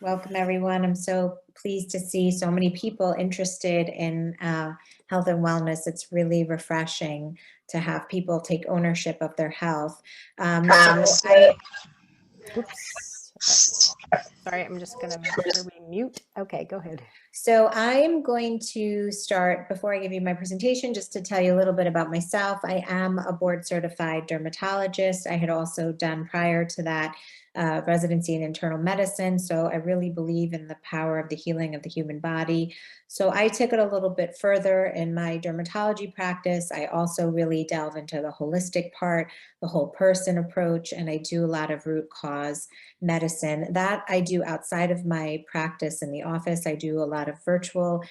Welcome, everyone. I'm so pleased to see so many people interested in health and wellness. It's really refreshing to have people take ownership of their health. Oops. Sorry, I'm just going to make sure we mute. Okay, go ahead. So I'm going to start, before I give you my presentation, just to tell you a little bit about myself. I am a board certified dermatologist. I had also done prior to that residency in internal medicine. So I really believe in the power of the healing of the human body. So I took it a little bit further in my dermatology practice. I also really delve into the holistic part, the whole person approach, and I do a lot of root cause medicine. That I do outside of my practice in the office. I do a lot of virtual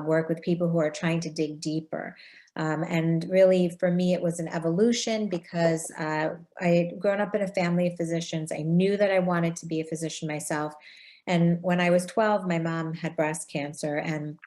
work with people who are trying to dig deeper. And really, for me, it was an evolution because I had grown up in a family of physicians. I knew that I wanted to be a physician myself. And when I was 12, my mom had breast cancer. And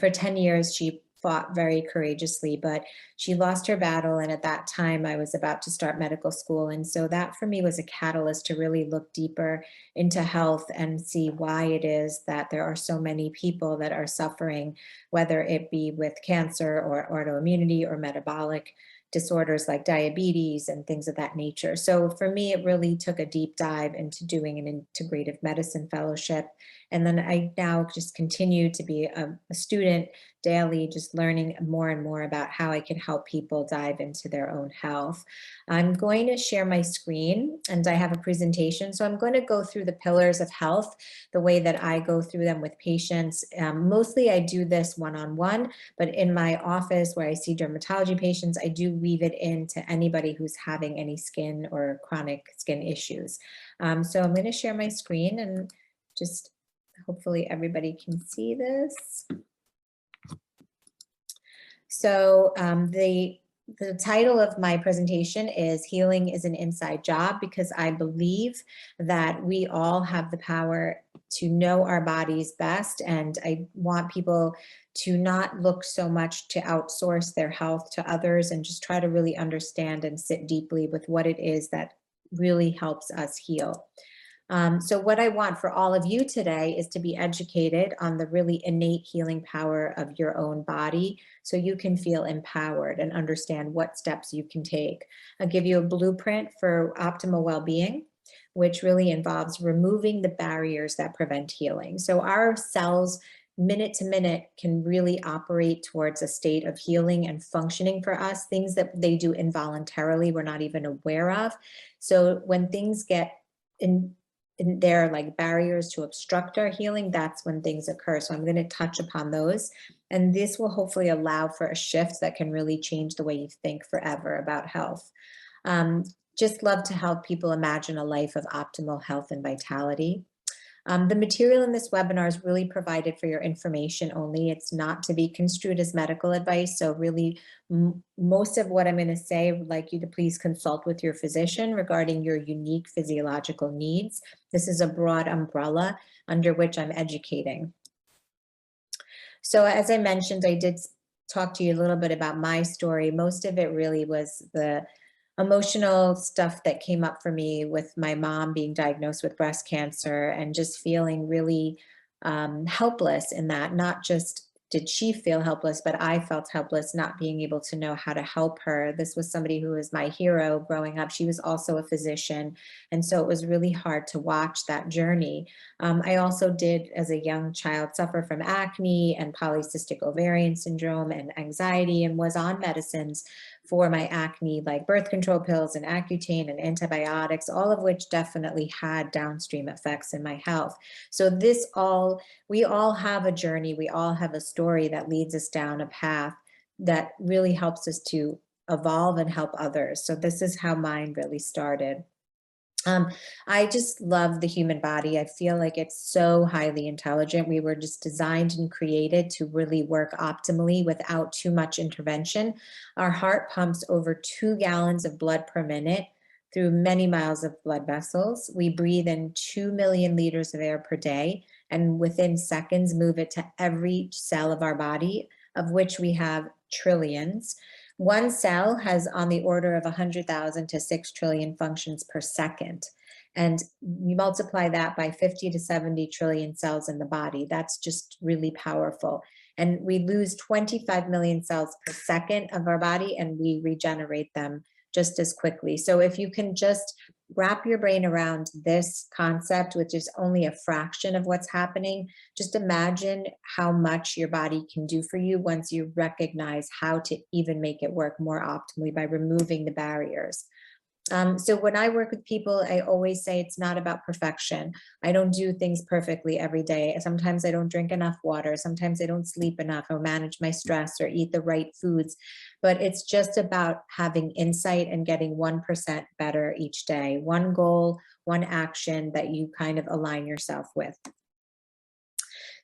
for 10 years, she fought very courageously, but she lost her battle. And at that time, I was about to start medical school. And so that for me was a catalyst to really look deeper into health and see why it is that there are so many people that are suffering, whether it be with cancer or autoimmunity or metabolic disorders like diabetes and things of that nature. So for me, it really took a deep dive into doing an integrative medicine fellowship. And then I now just continue to be a student daily, just learning more and more about how I can help people dive into their own health. I'm going to share my screen and I have a presentation. So I'm going to go through the pillars of health, the way that I go through them with patients. Mostly I do this one-on-one, but in my office where I see dermatology patients, I do weave it into anybody who's having any skin or chronic skin issues. So I'm going to share my screen and just hopefully everybody can see this. So the title of my presentation is Healing is an Inside Job, because I believe that we all have the power to know our bodies best. And I want people to not look so much to outsource their health to others and just try to really understand and sit deeply with what it is that really helps us heal. So what I want for all of you today is to be educated on the really innate healing power of your own body so you can feel empowered and understand what steps you can take. I'll give you a blueprint for optimal well-being, which really involves removing the barriers that prevent healing. So our cells, minute to minute, can really operate towards a state of healing and functioning for us, things that they do involuntarily we're not even aware of. So when things get in there are like barriers to obstruct our healing, that's when things occur. So I'm going to touch upon those. And this will hopefully allow for a shift that can really change the way you think forever about health. Just love to help people imagine a life of optimal health and vitality. The material in this webinar is really provided for your information only. It's not to be construed as medical advice. So really, most of what I'm going to say, I would like you to please consult with your physician regarding your unique physiological needs. This is a broad umbrella under which I'm educating. So as I mentioned, I did talk to you a little bit about my story. Most of it really was the emotional stuff that came up for me with my mom being diagnosed with breast cancer and just feeling really helpless in that. Not just did she feel helpless, but I felt helpless, not being able to know how to help her. This was somebody who was my hero growing up. She was also a physician. And so it was really hard to watch that journey. I also did, as a young child, suffer from acne and polycystic ovarian syndrome and anxiety, and was on medicines for my acne, like birth control pills and Accutane and antibiotics, all of which definitely had downstream effects in my health. So we all have a journey, we all have a story that leads us down a path that really helps us to evolve and help others. So this is how mine really started. I just love the human body. I feel like it's so highly intelligent. We were just designed and created to really work optimally without too much intervention. Our heart pumps over 2 gallons of blood per minute through many miles of blood vessels. We breathe in 2 million liters of air per day, and within seconds move it to every cell of our body, of which we have trillions. One cell has on the order of 100,000 to 6 trillion functions per second. And you multiply that by 50 to 70 trillion cells in the body. That's just really powerful. And we lose 25 million cells per second of our body, and we regenerate them just as quickly. So if you can just wrap your brain around this concept, which is only a fraction of what's happening, just imagine how much your body can do for you once you recognize how to even make it work more optimally by removing the barriers. So when I work with people, I always say it's not about perfection. I don't do things perfectly every day. Sometimes I don't drink enough water. Sometimes I don't sleep enough or manage my stress or eat the right foods. But it's just about having insight and getting 1% better each day. One goal, one action that you kind of align yourself with.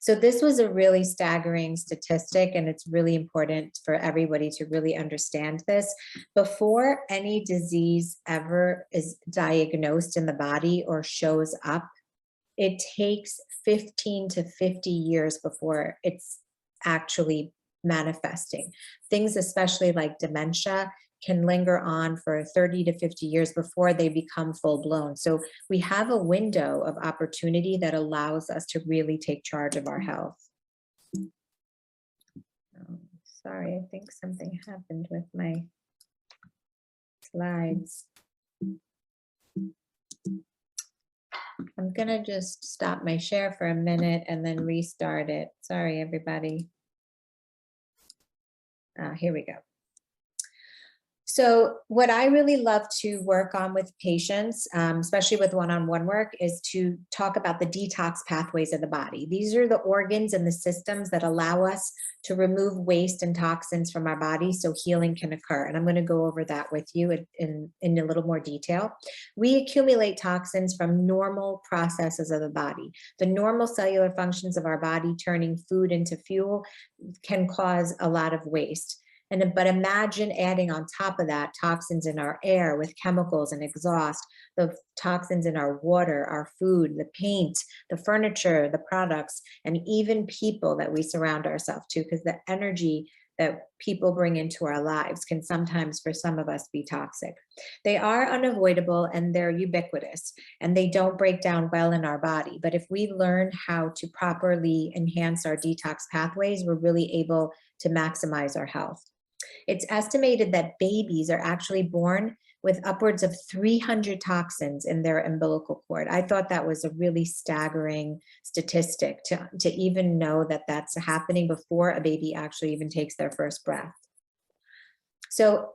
So this was a really staggering statistic, and it's really important for everybody to really understand this. Before any disease ever is diagnosed in the body or shows up, it takes 15 to 50 years before it's actually manifesting. Things, especially like dementia, can linger on for 30 to 50 years before they become full blown. So we have a window of opportunity that allows us to really take charge of our health. Oh, sorry, I think something happened with my slides. I'm gonna just stop my share for a minute and then restart it. Sorry, everybody. Here we go. So what I really love to work on with patients, especially with one-on-one work, is to talk about the detox pathways of the body. These are the organs and the systems that allow us to remove waste and toxins from our body so healing can occur. And I'm going to go over that with you in a little more detail. We accumulate toxins from normal processes of the body. The normal cellular functions of our body, turning food into fuel, can cause a lot of waste. But imagine adding on top of that toxins in our air with chemicals and exhaust, the toxins in our water, our food, the paint, the furniture, the products, and even people that we surround ourselves to, because the energy that people bring into our lives can sometimes, for some of us, be toxic. They are unavoidable and they're ubiquitous, and they don't break down well in our body. But if we learn how to properly enhance our detox pathways, we're really able to maximize our health. It's estimated that babies are actually born with upwards of 300 toxins in their umbilical cord. I thought that was a really staggering statistic to even know that that's happening before a baby actually even takes their first breath. So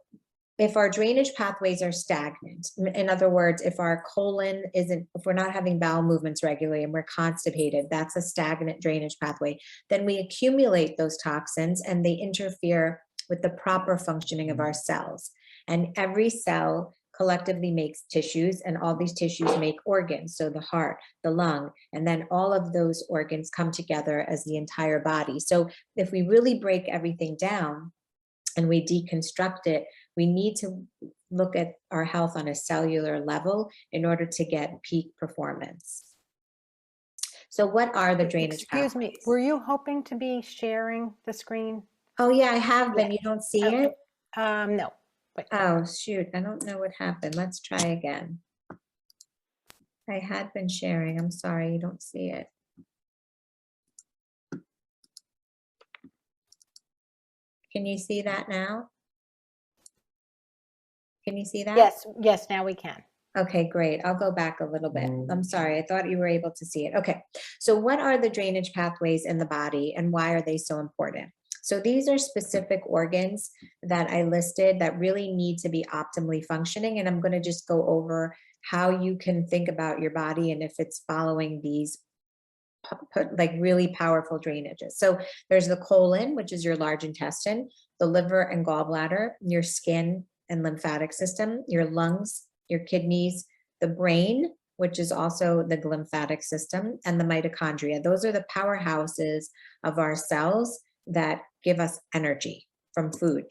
if our drainage pathways are stagnant, in other words, if our colon isn't, if we're not having bowel movements regularly and we're constipated, that's a stagnant drainage pathway, then we accumulate those toxins and they interfere with the proper functioning of our cells. And every cell collectively makes tissues, and all these tissues make organs. So the heart, the lung, and then all of those organs come together as the entire body. So if we really break everything down and we deconstruct it, we need to look at our health on a cellular level in order to get peak performance. So what are the drainage pathways? Excuse me, were you hoping to be sharing the screen? Oh yeah, I have been. You don't see it? No. Wait. Oh shoot, I don't know what happened. Let's try again. I had been sharing. I'm sorry, you don't see it. Can you see that now? Can you see that? Yes, now we can. Okay, great. I'll go back a little bit. I'm sorry, I thought you were able to see it. Okay, so what are the drainage pathways in the body and why are they so important? So these are specific organs that I listed that really need to be optimally functioning. And I'm going to just go over how you can think about your body and if it's following these like really powerful drainages. So there's the colon, which is your large intestine, the liver and gallbladder, your skin and lymphatic system, your lungs, your kidneys, the brain, which is also the lymphatic system, and the mitochondria. Those are the powerhouses of our cells that give us energy from food.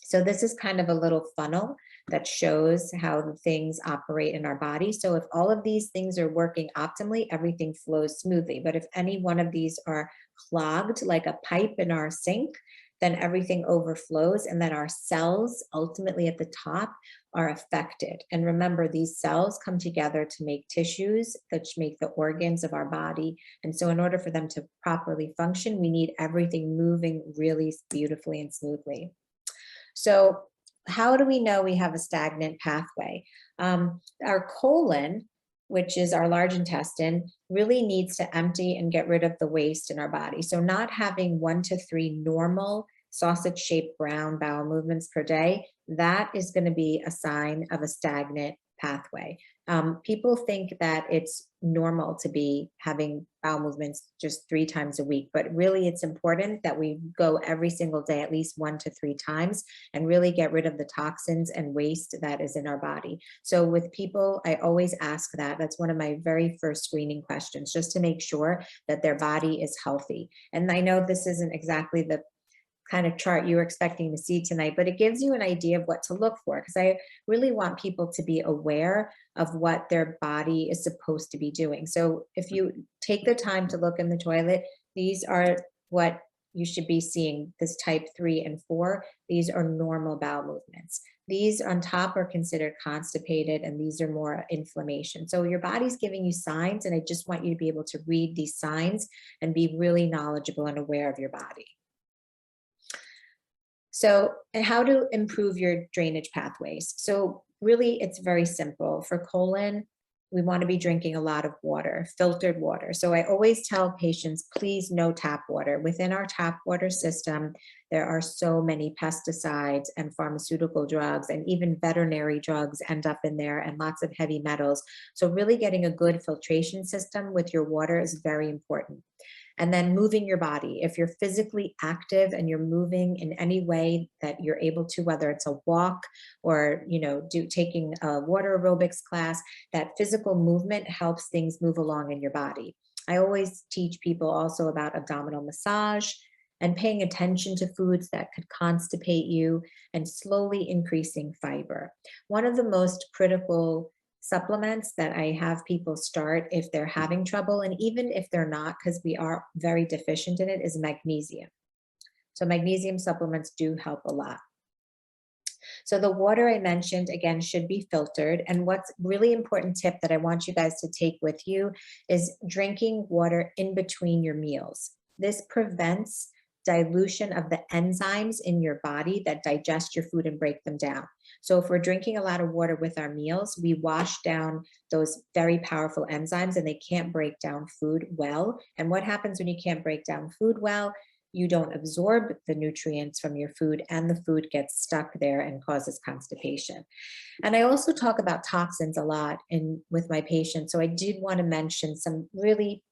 So this is kind of a little funnel that shows how the things operate in our body. So if all of these things are working optimally, everything flows smoothly. But if any one of these are clogged, like a pipe in our sink, then everything overflows, and then our cells ultimately at the top are affected. And remember, these cells come together to make tissues that make the organs of our body. And so in order for them to properly function, we need everything moving really beautifully and smoothly. So how do we know we have a stagnant pathway? Our colon, which is our large intestine, really needs to empty and get rid of the waste in our body. So not having 1 to 3 normal sausage-shaped brown bowel movements per day, that is going to be a sign of a stagnant pathway. People think that it's normal to be having bowel movements just 3 times a week, but really it's important that we go every single day, at least 1 to 3 times, and really get rid of the toxins and waste that is in our body. So with people, I always ask that. That's one of my very first screening questions, just to make sure that their body is healthy. And I know this isn't exactly the kind of chart you were expecting to see tonight, but it gives you an idea of what to look for, because I really want people to be aware of what their body is supposed to be doing. So if you take the time to look in the toilet, these are what you should be seeing. This type 3 and 4, these are normal bowel movements. These on top are considered constipated, and these are more inflammation. So your body's giving you signs, and I just want you to be able to read these signs and be really knowledgeable and aware of your body. So, and how to improve your drainage pathways. So really, it's very simple. For colon, we want to be drinking a lot of water, filtered water. So I always tell patients, please no tap water. Within our tap water system, there are so many pesticides and pharmaceutical drugs, and even veterinary drugs end up in there, and lots of heavy metals. So really getting a good filtration system with your water is very important. And then moving your body. If you're physically active and you're moving in any way that you're able to, whether it's a walk or, taking a water aerobics class, that physical movement helps things move along in your body. I always teach people also about abdominal massage and paying attention to foods that could constipate you, and slowly increasing fiber. One of the most critical supplements that I have people start if they're having trouble, and even if they're not, because we are very deficient in it, is magnesium. So magnesium supplements do help a lot. So the water I mentioned, again, should be filtered. And what's really important tip that I want you guys to take with you is drinking water in between your meals. This prevents dilution of the enzymes in your body that digest your food and break them down. So if we're drinking a lot of water with our meals, we wash down those very powerful enzymes, and they can't break down food well. And what happens when you can't break down food well? You don't absorb the nutrients from your food, and the food gets stuck there and causes constipation. And I also talk about toxins a lot with my patients. So I did want to mention some really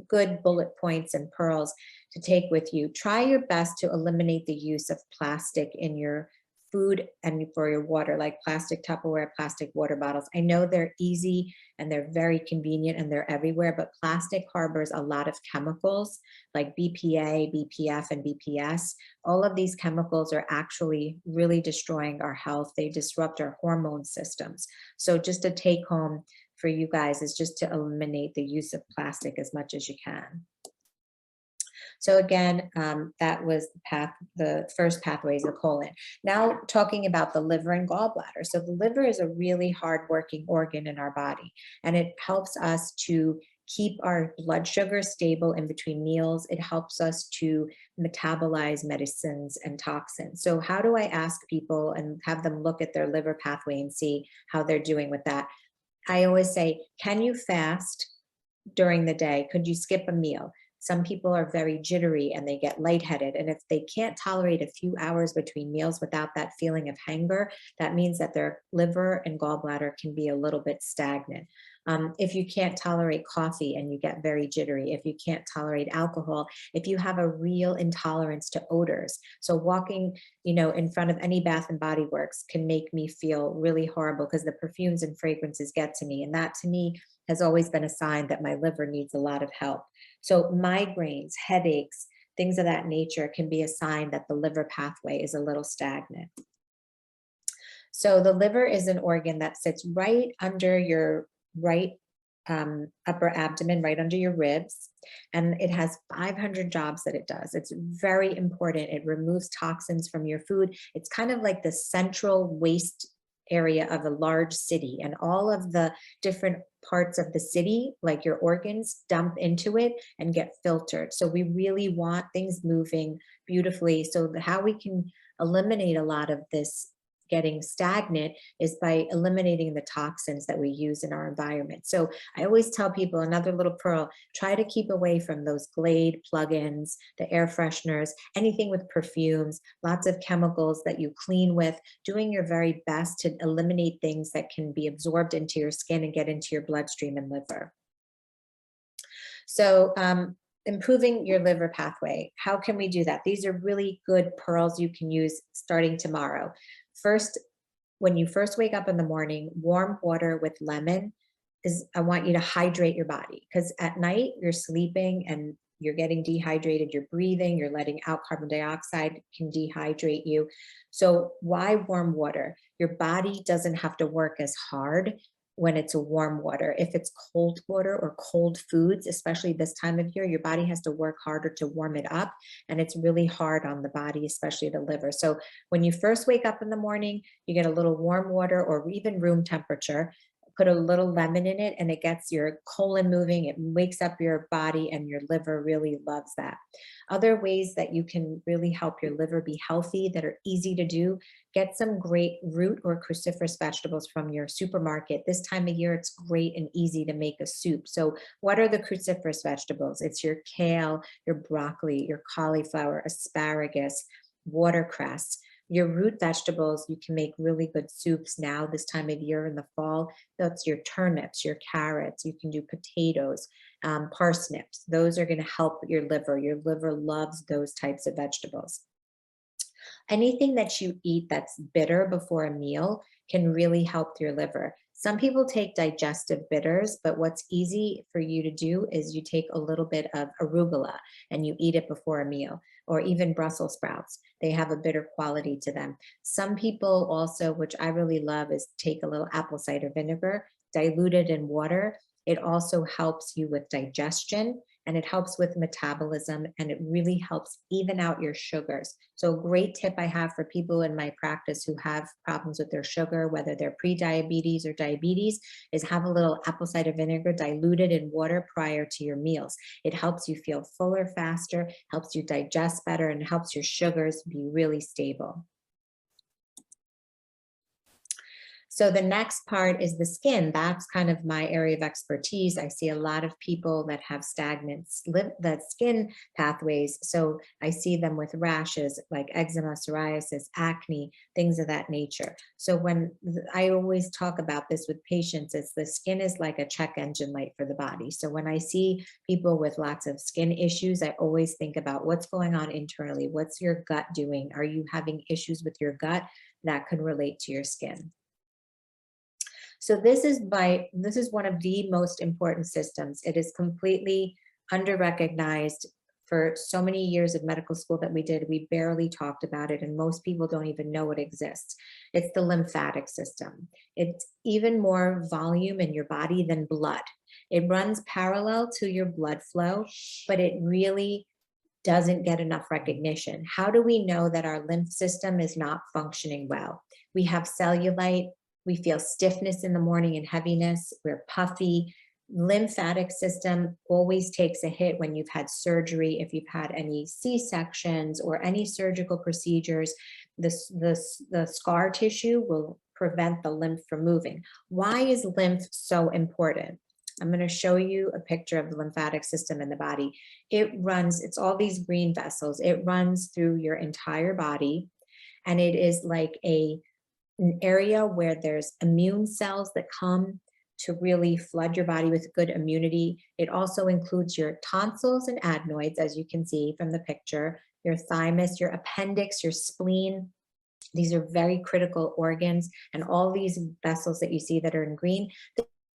good bullet points and pearls to take with you. Try your best to eliminate the use of plastic in your food and for your water, like plastic Tupperware, plastic water bottles. I know they're easy and they're very convenient and they're everywhere, but plastic harbors a lot of chemicals like BPA, BPF, and BPS. All of these chemicals are actually really destroying our health. They disrupt our hormone systems. So just a take home for you guys is just to eliminate the use of plastic as much as you can. So again, that was the first pathway is the colon. Now talking about the liver and gallbladder. So the liver is a really hardworking organ in our body, and it helps us to keep our blood sugar stable in between meals. It helps us to metabolize medicines and toxins. So how do I ask people and have them look at their liver pathway and see how they're doing with that? I always say, can you fast during the day? Could you skip a meal? Some people are very jittery and they get lightheaded. And if they can't tolerate a few hours between meals without that feeling of hunger, that means that their liver and gallbladder can be a little bit stagnant. If you can't tolerate coffee and you get very jittery, if you can't tolerate alcohol, if you have a real intolerance to odors. So walking, in front of any Bath and Body Works can make me feel really horrible because the perfumes and fragrances get to me. And that to me has always been a sign that my liver needs a lot of help. So migraines, headaches, things of that nature can be a sign that the liver pathway is a little stagnant. So the liver is an organ that sits right under your right upper abdomen, right under your ribs. And it has 500 jobs that it does. It's very important. It removes toxins from your food. It's kind of like the central waste area of a large city, and all of the different parts of the city, like your organs, dump into it and get filtered. So we really want things moving beautifully. So how we can eliminate a lot of this getting stagnant is by eliminating the toxins that we use in our environment. So I always tell people, another little pearl, try to keep away from those Glade plugins, the air fresheners, anything with perfumes, lots of chemicals that you clean with, doing your very best to eliminate things that can be absorbed into your skin and get into your bloodstream and liver. So improving your liver pathway, how can we do that? These are really good pearls you can use starting tomorrow. First, when you first wake up in the morning, warm water with lemon is, I want you to hydrate your body, because at night you're sleeping and you're getting dehydrated, you're breathing, you're letting out carbon dioxide, can dehydrate you. So why warm water? Your body doesn't have to work as hard when it's a warm water. If it's cold water or cold foods, especially this time of year, your body has to work harder to warm it up. And it's really hard on the body, especially the liver. So when you first wake up in the morning, you get a little warm water or even room temperature, put a little lemon in it, and it gets your colon moving. It wakes up your body, and your liver really loves that. Other ways that you can really help your liver be healthy that are easy to do: get some great root or cruciferous vegetables from your supermarket. This time of year, it's great and easy to make a soup. So what are the cruciferous vegetables? It's your kale, your broccoli, your cauliflower, asparagus, watercress. Your root vegetables, you can make really good soups now this time of year in the fall. That's your turnips, your carrots. You can do potatoes, parsnips. Those are going to help your liver. Your liver loves those types of vegetables. Anything that you eat that's bitter before a meal can really help your liver. Some people take digestive bitters, but what's easy for you to do is you take a little bit of arugula and you eat it before a meal, or even Brussels sprouts. They have a bitter quality to them. Some people also, which I really love, is take a little apple cider vinegar, dilute it in water. It also helps you with digestion, and it helps with metabolism, and it really helps even out your sugars. So a great tip I have for people in my practice who have problems with their sugar, whether they're pre-diabetes or diabetes, is have a little apple cider vinegar diluted in water prior to your meals. It helps you feel fuller faster, helps you digest better, and helps your sugars be really stable. So the next part is the skin. That's kind of my area of expertise. I see a lot of people that have stagnant skin pathways. So I see them with rashes like eczema, psoriasis, acne, things of that nature. So when I always talk about this with patients, it's the skin is like a check engine light for the body. So when I see people with lots of skin issues, I always think about what's going on internally. What's your gut doing? Are you having issues with your gut? That could relate to your skin. So this is one of the most important systems. It is completely under-recognized. For so many years of medical school that we did, we barely talked about it, and most people don't even know it exists. It's the lymphatic system. It's even more volume in your body than blood. It runs parallel to your blood flow, but it really doesn't get enough recognition. How do we know that our lymph system is not functioning well? We have cellulite. We feel stiffness in the morning and heaviness. We're puffy. Lymphatic system always takes a hit when you've had surgery. If you've had any C-sections or any surgical procedures, the scar tissue will prevent the lymph from moving. Why is lymph so important? I'm going to show you a picture of the lymphatic system in the body. It's all these green vessels. It runs through your entire body, and it is like an area where there's immune cells that come to really flood your body with good immunity. It also includes your tonsils and adenoids, as you can see from the picture, your thymus, your appendix, your spleen. These are very critical organs, and all these vessels that you see that are in green,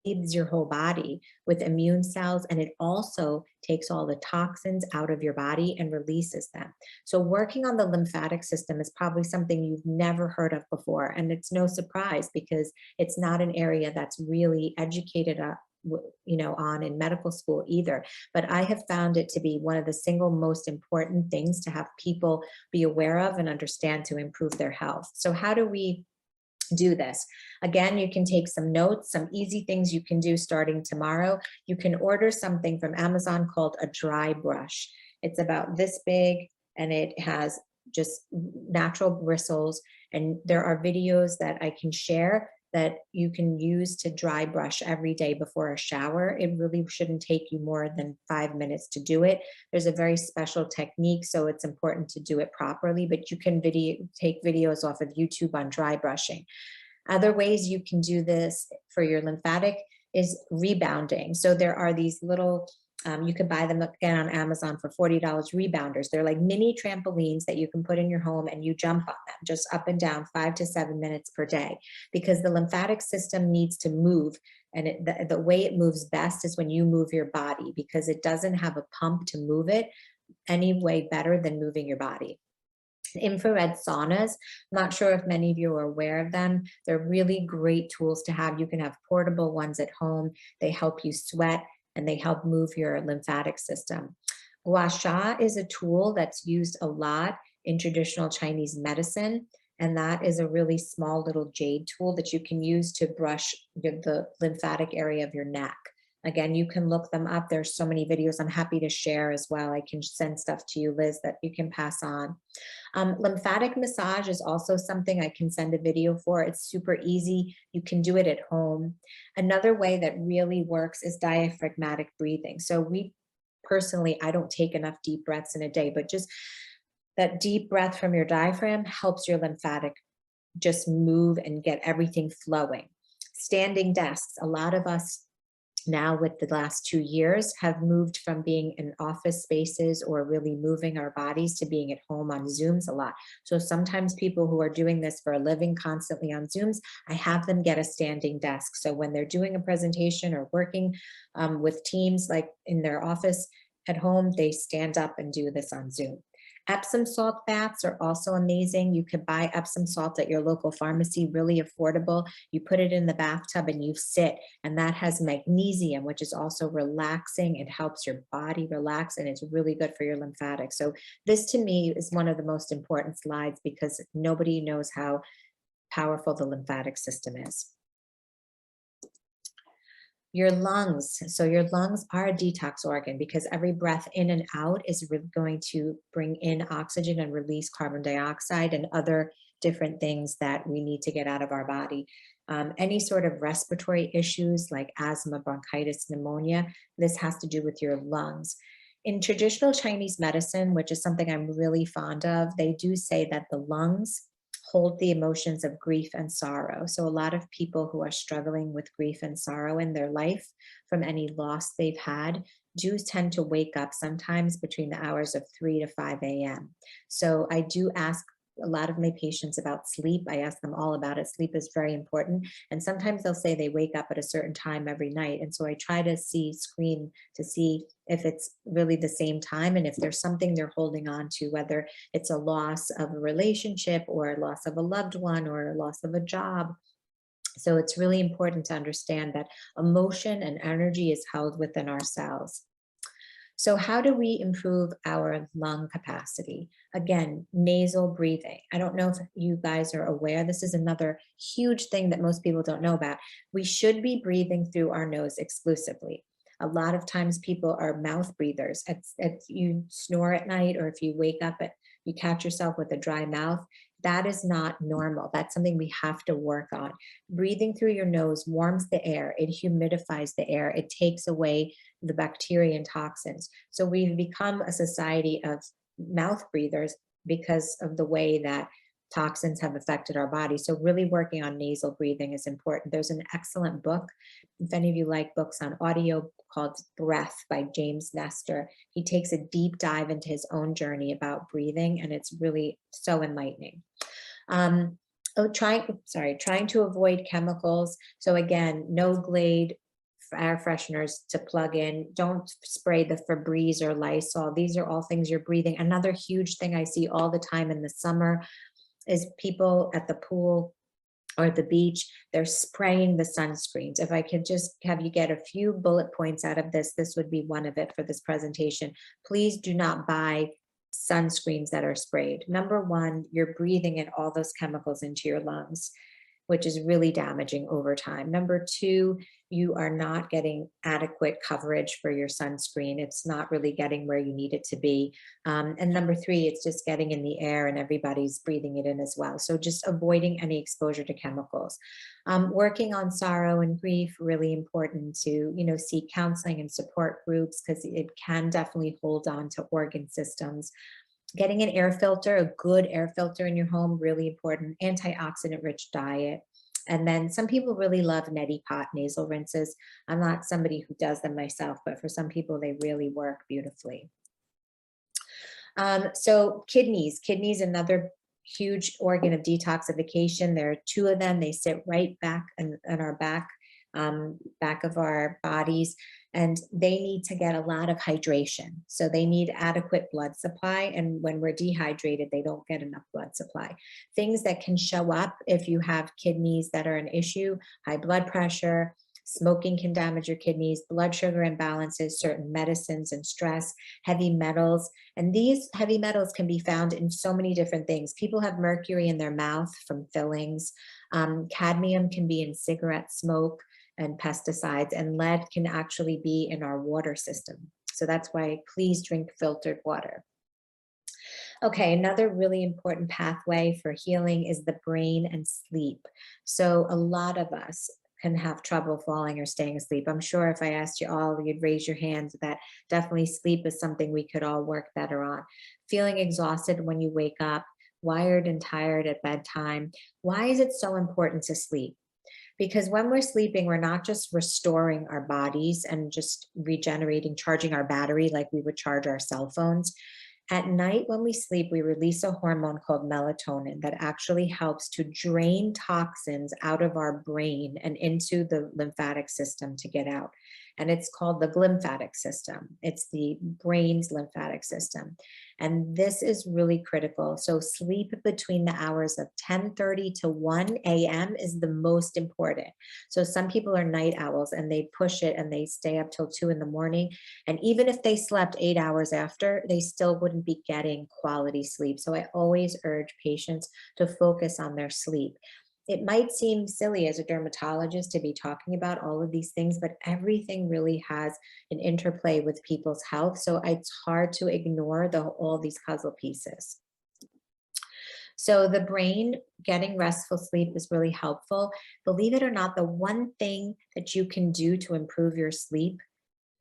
feeds your whole body with immune cells, and it also takes all the toxins out of your body and releases them. So working on the lymphatic system is probably something you've never heard of before, and it's no surprise because it's not an area that's really educated on in medical school either. But I have found it to be one of the single most important things to have people be aware of and understand to improve their health. So how do we do this? Again, you can take some notes, some easy things you can do starting tomorrow. You can order something from Amazon called a dry brush. It's about this big and it has just natural bristles. And there are videos that I can share that you can use to dry brush every day before a shower. It really shouldn't take you more than 5 minutes to do it. There's a very special technique, so it's important to do it properly, but you can take videos off of YouTube on dry brushing. Other ways you can do this for your lymphatic is rebounding. So there are these little, you can buy them again on Amazon for $40 rebounders. They're like mini trampolines that you can put in your home and you jump on them just up and down 5 to 7 minutes per day, because the lymphatic system needs to move. And the way it moves best is when you move your body, because it doesn't have a pump to move it any way better than moving your body. Infrared saunas, I'm not sure if many of you are aware of them. They're really great tools to have. You can have portable ones at home. They help you sweat and they help move your lymphatic system. Gua sha is a tool that's used a lot in traditional Chinese medicine. And that is a really small little jade tool that you can use to brush the lymphatic area of your neck. Again, you can look them up. There's so many videos I'm happy to share as well. I can send stuff to you, Liz, that you can pass on. Lymphatic massage is also something I can send a video for. It's super easy. You can do it at home. Another way that really works is diaphragmatic breathing. So I don't take enough deep breaths in a day, but just that deep breath from your diaphragm helps your lymphatic just move and get everything flowing. Standing desks. A lot of us now with the last 2 years have moved from being in office spaces or really moving our bodies to being at home on Zooms a lot. So sometimes people who are doing this for a living constantly on Zooms, I have them get a standing desk. So when they're doing a presentation or working with teams like in their office at home, they stand up and do this on Zoom. Epsom salt baths are also amazing. You could buy Epsom salt at your local pharmacy, really affordable. You put it in the bathtub and you sit, and that has magnesium, which is also relaxing. It helps your body relax and it's really good for your lymphatics. So this to me is one of the most important slides because nobody knows how powerful the lymphatic system is. Your lungs. So your lungs are a detox organ because every breath in and out is going to bring in oxygen and release carbon dioxide and other different things that we need to get out of our body. Any sort of respiratory issues like asthma, bronchitis, pneumonia, this has to do with your lungs. In traditional Chinese medicine, which is something I'm really fond of, they do say that the lungs hold the emotions of grief and sorrow. So a lot of people who are struggling with grief and sorrow in their life from any loss they've had do tend to wake up sometimes between the hours of 3 to 5 a.m. So I do ask a lot of my patients about sleep. I ask them all about it. Sleep is very important. And sometimes they'll say they wake up at a certain time every night. And so I try to screen to see if it's really the same time and if there's something they're holding on to, whether it's a loss of a relationship or a loss of a loved one or a loss of a job. So it's really important to understand that emotion and energy is held within ourselves. So how do we improve our lung capacity? Again, nasal breathing. I don't know if you guys are aware, this is another huge thing that most people don't know about. We should be breathing through our nose exclusively. A lot of times people are mouth breathers. You snore at night or if you wake up, you catch yourself with a dry mouth, that is not normal. That's something we have to work on. Breathing through your nose warms the air. It humidifies the air. It takes away the bacteria and toxins. So we've become a society of mouth breathers because of the way that toxins have affected our body. So really working on nasal breathing is important. There's an excellent book, if any of you like books on audio, called Breath by James Nestor. He takes a deep dive into his own journey about breathing, and it's really so enlightening. Trying to avoid chemicals. So again, no Glade air fresheners to plug in. Don't spray the Febreze or Lysol. These are all things you're breathing. Another huge thing I see all the time in the summer is people at the pool or at the beach, they're spraying the sunscreens. If I could just have you get a few bullet points out of this, this would be one of it for this presentation. Please do not buy sunscreens that are sprayed. Number one, you're breathing in all those chemicals into your lungs, which is really damaging over time. Number two, you are not getting adequate coverage for your sunscreen. It's not really getting where you need it to be. And number three, it's just getting in the air and everybody's breathing it in as well. So just avoiding any exposure to chemicals. Working on sorrow and grief, really important to, seek counseling and support groups, because it can definitely hold on to organ systems. Getting an air filter, a good air filter in your home, really important. Antioxidant rich diet. And then some people really love neti pot nasal rinses. I'm not somebody who does them myself, but for some people, they really work beautifully. So kidneys, another huge organ of detoxification. There are two of them. They sit right back in our back of our bodies, and they need to get a lot of hydration. So they need adequate blood supply. And when we're dehydrated, they don't get enough blood supply. Things that can show up if you have kidneys that are an issue: high blood pressure, smoking can damage your kidneys, blood sugar imbalances, certain medicines and stress, heavy metals. And these heavy metals can be found in so many different things. People have mercury in their mouth from fillings. Cadmium can be in cigarette smoke and pesticides, and lead can actually be in our water system. So that's why please drink filtered water. Okay, another really important pathway for healing is the brain and sleep. So a lot of us can have trouble falling or staying asleep. I'm sure if I asked you all, you'd raise your hands. That definitely sleep is something we could all work better on. Feeling exhausted when you wake up, wired and tired at bedtime. Why is it so important to sleep? Because when we're sleeping, we're not just restoring our bodies and just regenerating, charging our battery like we would charge our cell phones. At night, when we sleep, we release a hormone called melatonin that actually helps to drain toxins out of our brain and into the lymphatic system to get out. And it's called the glymphatic system. It's the brain's lymphatic system. And this is really critical. So sleep between the hours of 10:30 to 1 a.m. is the most important. So some people are night owls and they push it and they stay up till 2 in the morning. And even if they slept 8 hours after, they still wouldn't be getting quality sleep. So I always urge patients to focus on their sleep. It might seem silly as a dermatologist to be talking about all of these things, but everything really has an interplay with people's health. So it's hard to ignore all these puzzle pieces. So the brain, getting restful sleep is really helpful. Believe it or not, the one thing that you can do to improve your sleep,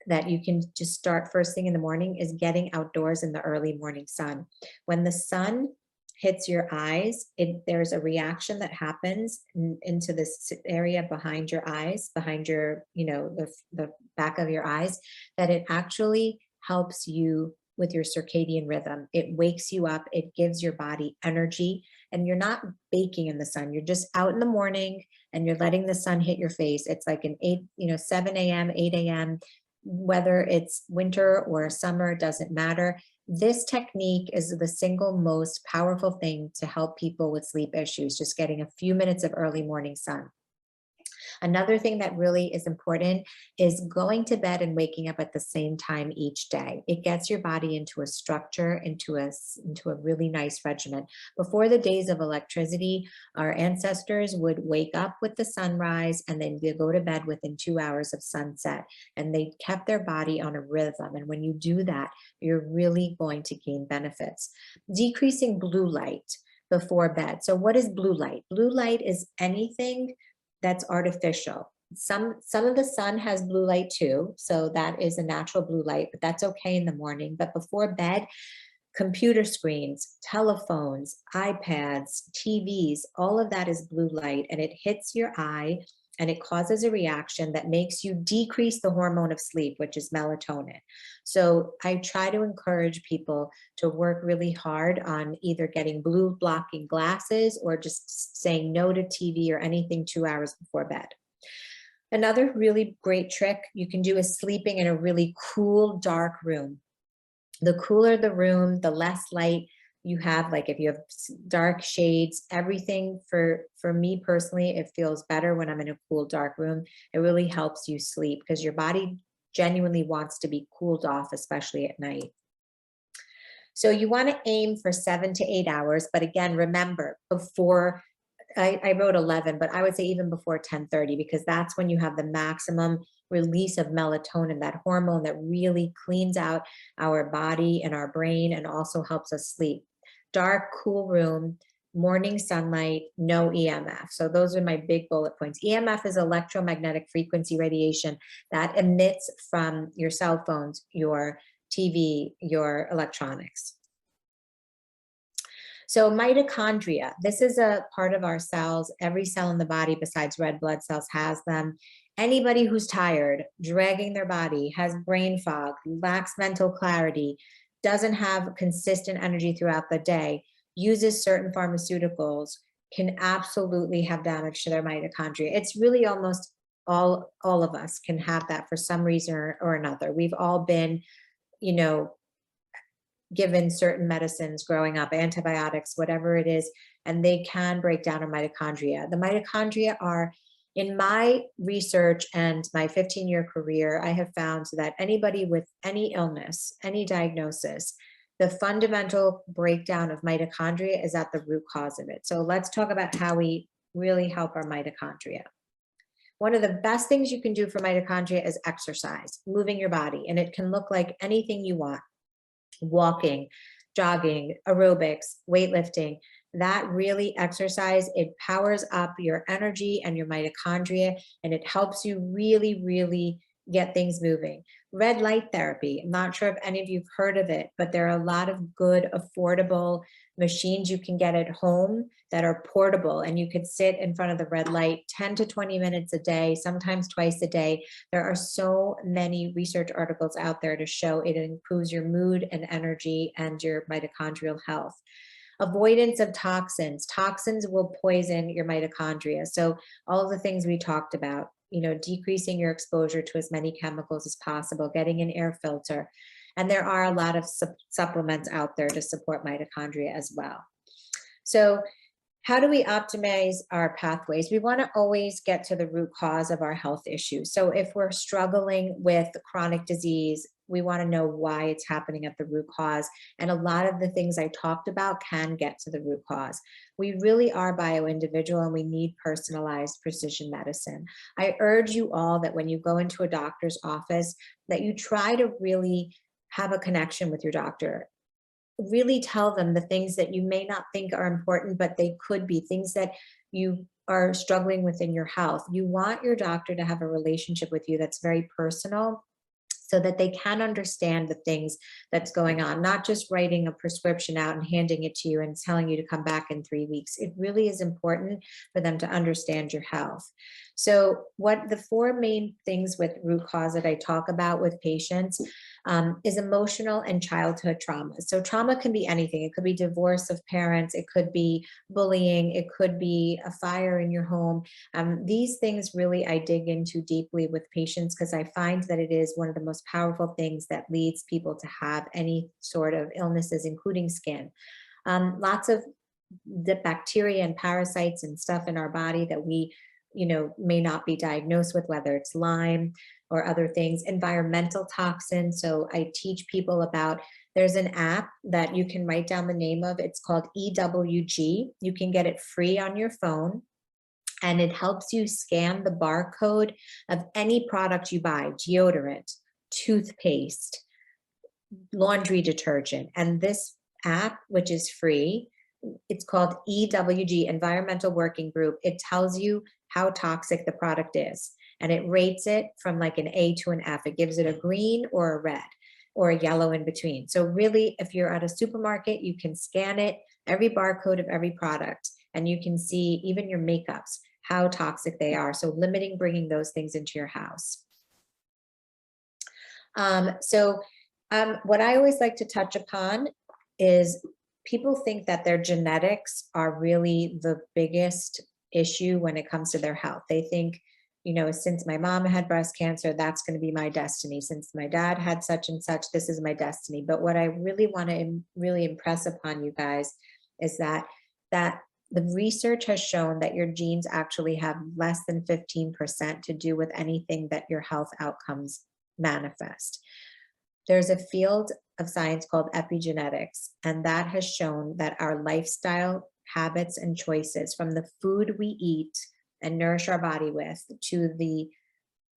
that you can just start first thing in the morning, is getting outdoors in the early morning sun. When the sun hits your eyes, there's a reaction that happens into this area behind your eyes, behind your, the back of your eyes, that it actually helps you with your circadian rhythm. It wakes you up, it gives your body energy, and you're not baking in the sun. You're just out in the morning and you're letting the sun hit your face. It's like an 7 a.m., 8 a.m., whether it's winter or summer, doesn't matter. This technique is the single most powerful thing to help people with sleep issues, just getting a few minutes of early morning sun. Another thing that really is important is going to bed and waking up at the same time each day. It gets your body into a structure, into a really nice regimen. Before the days of electricity, our ancestors would wake up with the sunrise and then they go to bed within 2 hours of sunset, and they kept their body on a rhythm. And when you do that, you're really going to gain benefits. Decreasing blue light before bed. So what is blue light? Blue light is anything that's artificial. Some of the sun has blue light too, so that is a natural blue light, but that's okay in the morning. But before bed, computer screens, telephones, iPads, TVs, all of that is blue light, and it hits your eye and it causes a reaction that makes you decrease the hormone of sleep, which is melatonin. So I try to encourage people to work really hard on either getting blue blocking glasses or just saying no to TV or anything 2 hours before bed. Another really great trick you can do is sleeping in a really cool, dark room. The cooler the room, the less light you have, like if you have dark shades, everything for me personally, it feels better when I'm in a cool, dark room. It really helps you sleep because your body genuinely wants to be cooled off, especially at night. So you want to aim for 7 to 8 hours. But again, remember, before I wrote 11, but I would say even before 10:30, because that's when you have the maximum release of melatonin, that hormone that really cleans out our body and our brain and also helps us sleep. Dark, cool room, morning sunlight, no EMF. So those are my big bullet points. EMF is electromagnetic frequency radiation that emits from your cell phones, your TV, your electronics. So mitochondria, this is a part of our cells. Every cell in the body besides red blood cells has them. Anybody who's tired, dragging their body, has brain fog, lacks mental clarity, doesn't have consistent energy throughout the day, uses certain pharmaceuticals, can absolutely have damage to their mitochondria. It's really almost all of us can have that for some reason or another. We've all been, you know, given certain medicines growing up, antibiotics, whatever it is, and they can break down our mitochondria. The mitochondria are, in my research and my 15-year career, I have found that anybody with any illness, any diagnosis, the fundamental breakdown of mitochondria is at the root cause of it. So let's talk about how we really help our mitochondria. One of the best things you can do for mitochondria is exercise, moving your body, and it can look like anything you want. Walking, jogging, aerobics, weightlifting, that really exercise, it powers up your energy and your mitochondria, and it helps you really, really get things moving. Red light therapy, I'm not sure if any of you have heard of it, but there are a lot of good, affordable machines you can get at home that are portable, and you could sit in front of the red light 10 to 20 minutes a day, sometimes twice a day. There are so many research articles out there to show it improves your mood and energy and your mitochondrial health. Avoidance of toxins. Toxins will poison your mitochondria. So all of the things we talked about, you know, decreasing your exposure to as many chemicals as possible, getting an air filter. And there are a lot of supplements out there to support mitochondria as well. So how do we optimize our pathways? We want to always get to the root cause of our health issues. So if we're struggling with chronic disease, we want to know why it's happening at the root cause. And a lot of the things I talked about can get to the root cause. We really are bio-individual and we need personalized precision medicine. I urge you all that when you go into a doctor's office, that you try to really have a connection with your doctor. Really tell them the things that you may not think are important, but they could be things that you are struggling with in your health. You want your doctor to have a relationship with you that's very personal, so that they can understand the things that's going on, not just writing a prescription out and handing it to you and telling you to come back in 3 weeks. It really is important for them to understand your health. So what the 4 main things with root cause that I talk about with patients is emotional and childhood trauma. So trauma can be anything. It could be divorce of parents. It could be bullying. It could be a fire in your home. These things really I dig into deeply with patients because I find that it is one of the most powerful things that leads people to have any sort of illnesses, including skin. Lots of the bacteria and parasites and stuff in our body that we, you know, may not be diagnosed with, whether it's Lyme or other things, environmental toxins. So I teach people about, there's an app that you can write down the name of. It's called EWG. You can get it free on your phone. And it helps you scan the barcode of any product you buy, deodorant, toothpaste, laundry detergent. And this app, which is free, it's called EWG, Environmental Working Group. It tells you how toxic the product is. And it rates it from like an A to an F. It gives it a green or a red or a yellow in between. So really, if you're at a supermarket, you can scan it, every barcode of every product, and you can see even your makeups, how toxic they are. So limiting bringing those things into your house. What I always like to touch upon is people think that their genetics are really the biggest issue when it comes to their health. They think, you know, since my mom had breast cancer, that's going to be my destiny. Since my dad had such and such, this is my destiny. But what I really want to really impress upon you guys is that the research has shown that your genes actually have less than 15% to do with anything that your health outcomes manifest. There's a field of science called epigenetics, and that has shown that our lifestyle habits and choices, from the food we eat and nourish our body with, to the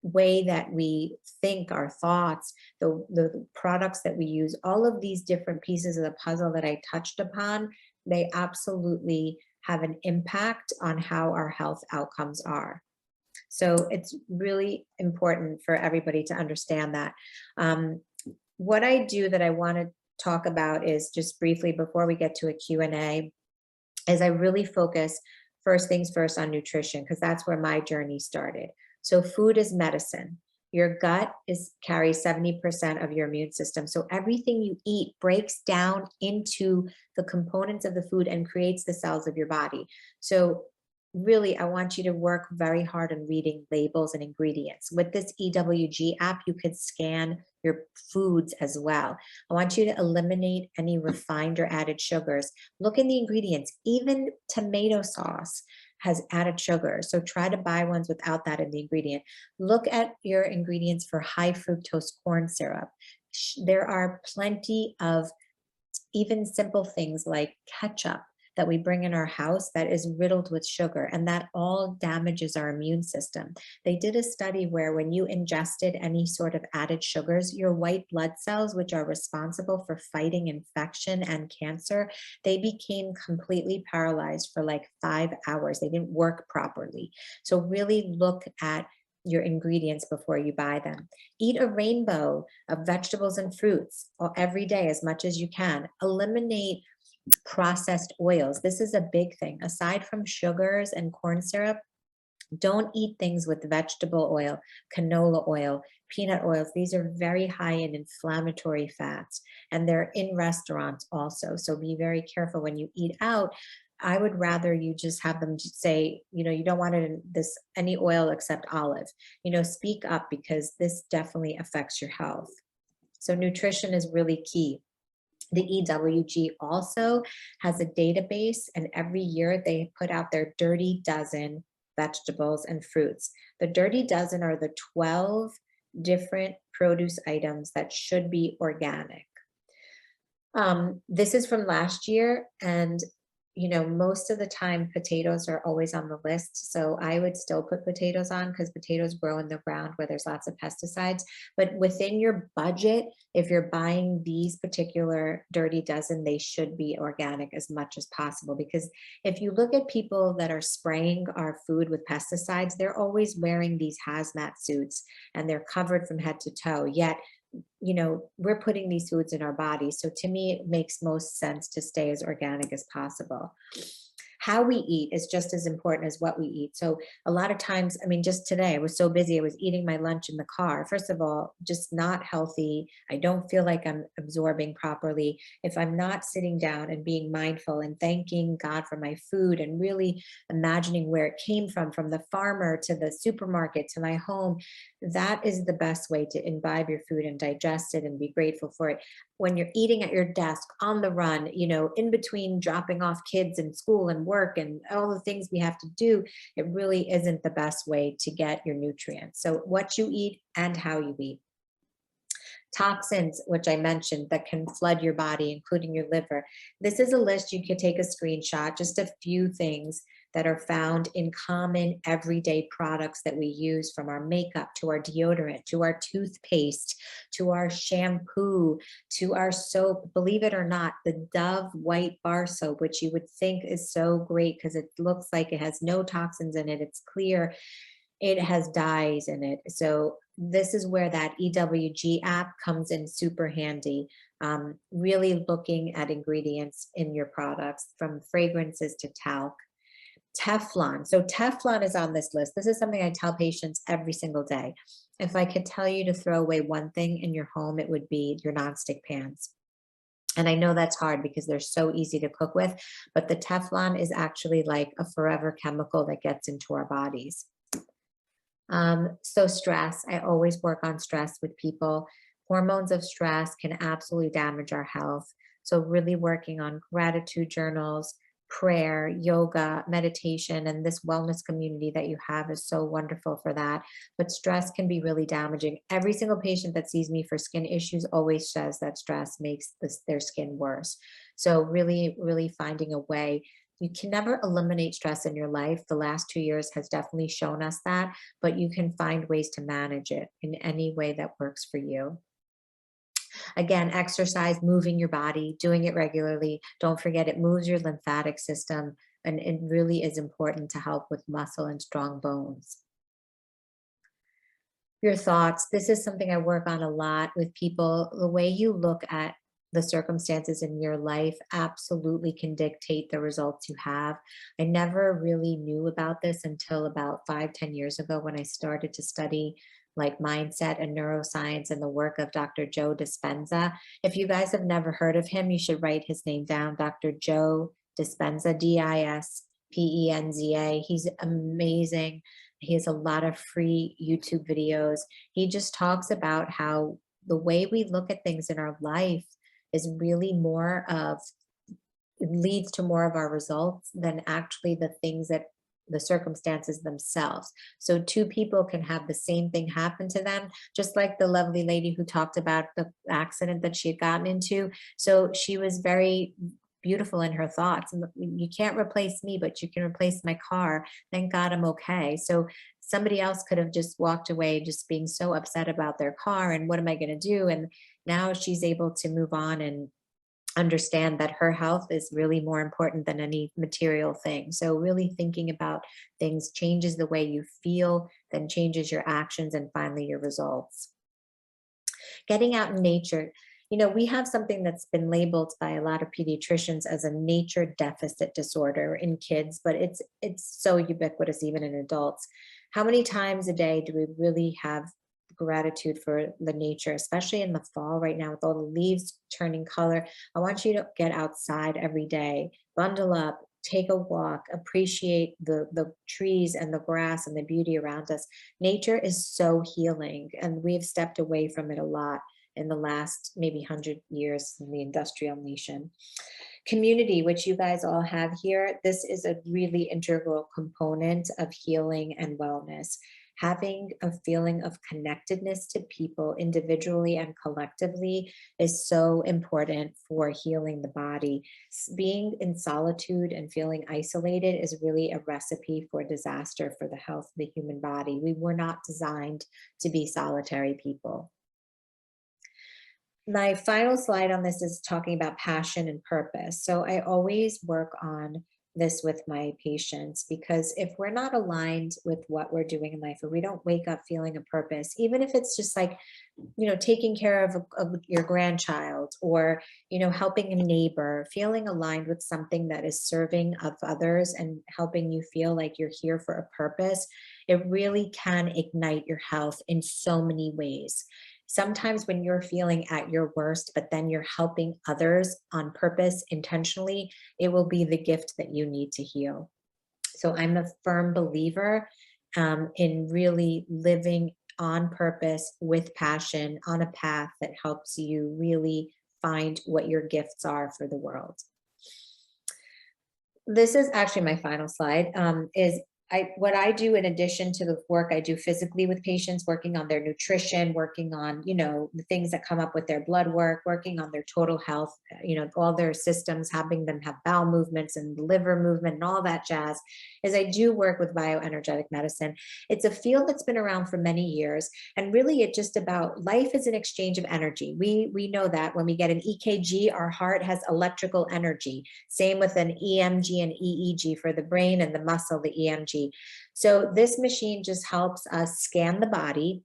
way that we think, our thoughts, the products that we use, all of these different pieces of the puzzle that I touched upon, they absolutely have an impact on how our health outcomes are. So it's really important for everybody to understand that. What I do that I want to talk about is, just briefly before we get to a Q&A, is I really focus first things first on nutrition, because that's where my journey started. So food is medicine. Your gut carries 70% of your immune system. So everything you eat breaks down into the components of the food and creates the cells of your body. So really, I want you to work very hard on reading labels and ingredients. With this EWG app, you could scan your foods as well. I want you to eliminate any refined or added sugars. Look in the ingredients. Even tomato sauce has added sugar, so try to buy ones without that in the ingredient. Look at your ingredients for high fructose corn syrup. There are plenty of even simple things like ketchup that we bring in our house that is riddled with sugar, and that all damages our immune system. They did a study where when you ingested any sort of added sugars, your white blood cells, which are responsible for fighting infection and cancer, they became completely paralyzed for like 5 hours. They didn't work properly. So really look at your ingredients before you buy them. Eat a rainbow of vegetables and fruits every day as much as you can. Eliminate processed oils. This is a big thing. Aside from sugars and corn syrup, don't eat things with vegetable oil, canola oil, peanut oils. These are very high in inflammatory fats, and they're in restaurants also. So be very careful when you eat out. I would rather you just have them say, you know, you don't want it in this any oil except olive. You know, speak up, because this definitely affects your health. So nutrition is really key. The EWG also has a database, and every year they put out their Dirty Dozen vegetables and fruits. The Dirty Dozen are the 12 different produce items that should be organic. This is from last year, and you know, most of the time potatoes are always on the list. So I would still put potatoes on, because potatoes grow in the ground where there's lots of pesticides. But within your budget, if you're buying these particular Dirty Dozen, they should be organic as much as possible. Because if you look at people that are spraying our food with pesticides, they're always wearing these hazmat suits and they're covered from head to toe. Yet, you know, we're putting these foods in our bodies. So to me, it makes most sense to stay as organic as possible. How we eat is just as important as what we eat. So a lot of times, I mean, just today, I was so busy, I was eating my lunch in the car. First of all, just not healthy. I don't feel like I'm absorbing properly. If I'm not sitting down and being mindful and thanking God for my food and really imagining where it came from the farmer to the supermarket to my home, that is the best way to imbibe your food and digest it and be grateful for it. When you're eating at your desk, on the run, you know, in between dropping off kids in school and work and all the things we have to do, it really isn't the best way to get your nutrients. So what you eat and how you eat. Toxins, which I mentioned, that can flood your body, including your liver. This is a list. You could take a screenshot, just a few things that are found in common everyday products that we use, from our makeup to our deodorant, to our toothpaste, to our shampoo, to our soap. Believe it or not, the Dove white bar soap, which you would think is so great because it looks like it has no toxins in it, it's clear, it has dyes in it. So this is where that EWG app comes in super handy. Really looking at ingredients in your products, from fragrances to talc. Teflon. So Teflon is on this list. This is something I tell patients every single day. If I could tell you to throw away one thing in your home, it would be your nonstick pans. And I know that's hard because they're so easy to cook with, but the Teflon is actually like a forever chemical that gets into our bodies. So stress, I always work on stress with people. Hormones of stress can absolutely damage our health. So really working on gratitude journals, prayer, yoga, meditation, and this wellness community that you have is so wonderful for that. But stress can be really damaging. Every single patient that sees me for skin issues always says that stress makes their skin worse. So really, really finding a way. You can never eliminate stress in your life. The last 2 years has definitely shown us that, but you can find ways to manage it in any way that works for you. Again, exercise, moving your body, doing it regularly. Don't forget, it moves your lymphatic system, and it really is important to help with muscle and strong bones. Your thoughts. This is something I work on a lot with people. The way you look at the circumstances in your life absolutely can dictate the results you have. I never really knew about this until about 5, 10 years ago when I started to study like mindset and neuroscience and the work of Dr. Joe Dispenza. If you guys have never heard of him, you should write his name down, Dr. Joe Dispenza, Dispenza. He's amazing. He has a lot of free YouTube videos. He just talks about how the way we look at things in our life is really more of, it leads to more of our results than actually the things that the circumstances themselves. So two people can have the same thing happen to them, just like the lovely lady who talked about the accident that she had gotten into. So she was very beautiful in her thoughts. And you can't replace me, but you can replace my car. Thank God I'm okay. So somebody else could have just walked away just being so upset about their car and what am I going to do? And now she's able to move on and understand that her health is really more important than any material thing. So really thinking about things changes the way you feel, then changes your actions and finally your results. Getting out in nature. You know, we have something that's been labeled by a lot of pediatricians as a nature deficit disorder in kids, but it's so ubiquitous even in adults. How many times a day do we really have gratitude for the nature, especially in the fall right now with all the leaves turning color? I want you to get outside every day, bundle up, take a walk, appreciate the trees and the grass and the beauty around us. Nature is so healing, and we've stepped away from it a lot in the last maybe 100 years in the industrial nation. Community, which you guys all have here, this is a really integral component of healing and wellness. Having a feeling of connectedness to people individually and collectively is so important for healing the body. Being in solitude and feeling isolated is really a recipe for disaster for the health of the human body. We were not designed to be solitary people. My final slide on this is talking about passion and purpose. So I always work on this with my patients because if we're not aligned with what we're doing in life, or we don't wake up feeling a purpose, even if it's just like, taking care of your grandchild, or, helping a neighbor, feeling aligned with something that is serving of others and helping you feel like you're here for a purpose, it really can ignite your health in so many ways. Sometimes when you're feeling at your worst, but then you're helping others on purpose intentionally, it will be the gift that you need to heal. So I'm a firm believer in really living on purpose with passion on a path that helps you really find what your gifts are for the world. This is actually my final slide, is what I do in addition to the work I do physically with patients, working on their nutrition, working on, the things that come up with their blood work, working on their total health, all their systems, having them have bowel movements and liver movement and all that jazz, is I do work with bioenergetic medicine. It's a field that's been around for many years. And really it's just about life is an exchange of energy. We know that when we get an EKG, our heart has electrical energy. Same with an EMG and EEG for the brain and the muscle, the EMG. So this machine just helps us scan the body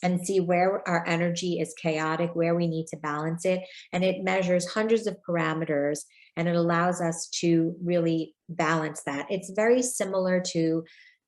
and see where our energy is chaotic, where we need to balance it. And it measures hundreds of parameters and it allows us to really balance that. It's very similar to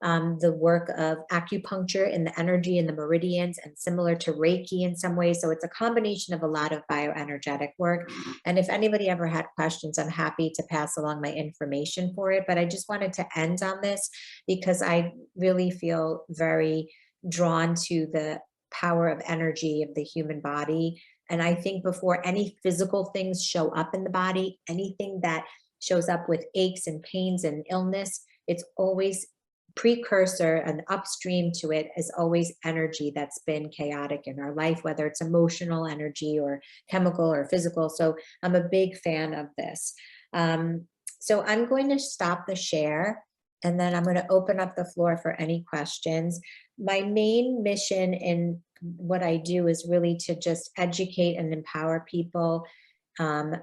the work of acupuncture in the energy and the meridians, and similar to Reiki in some ways. So it's a combination of a lot of bioenergetic work. And if anybody ever had questions, I'm happy to pass along my information for it. But I just wanted to end on this because I really feel very drawn to the power of energy of the human body. And I think before any physical things show up in the body, anything that shows up with aches and pains and illness, it's always precursor and upstream to it is always energy that's been chaotic in our life, whether it's emotional energy or chemical or physical. So I'm a big fan of this. So I'm going to stop the share, and then I'm going to open up the floor for any questions. My main mission in what I do is really to just educate and empower people, and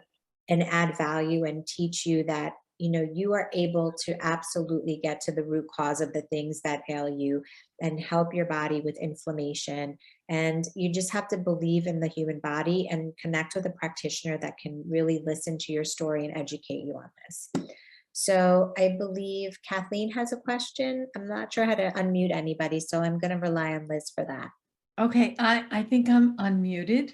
add value and teach you that, you know, you are able to absolutely get to the root cause of the things that ail you and help your body with inflammation. And you just have to believe in the human body and connect with a practitioner that can really listen to your story and educate you on this. So I believe Kathleen has a question. I'm not sure how to unmute anybody, so I'm going to rely on Liz for that. Okay, I think I'm unmuted.